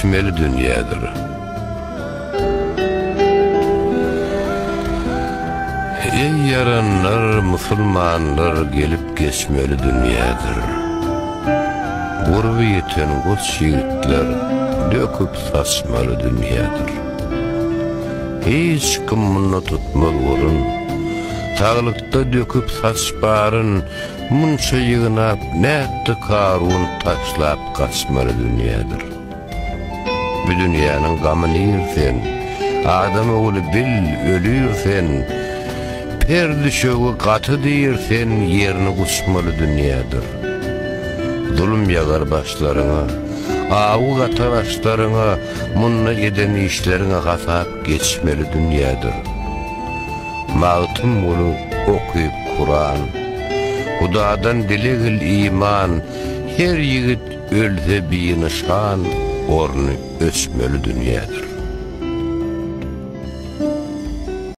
geçmeli dünyadır. Ey yaranlar, musulmanlar gelip geçmeli dünyadır. Gurbi yeten koç yiğitler döküp saçmalı dünyadır. Hiç kim bunu tutmaz vurun, tağlıkta döküp saçbarın, munça yığınap nätti karun taşlap kaçmalı dünyadır. Bu dünyanın gamını yirsen, adam oğlu bil ölüyürsen, perdi şöğü katı deyirsen yerini kusmalı dünyadır. Zulüm yagar başlarına, avu katar açlarına, munna eden işlerine kasap geçmeli dünyadır. Mağtım bunu okuyup Kur'an, Hudadan dilegil iman, her yiğit ölse bir nişan, ornu ösmeli dünyadır.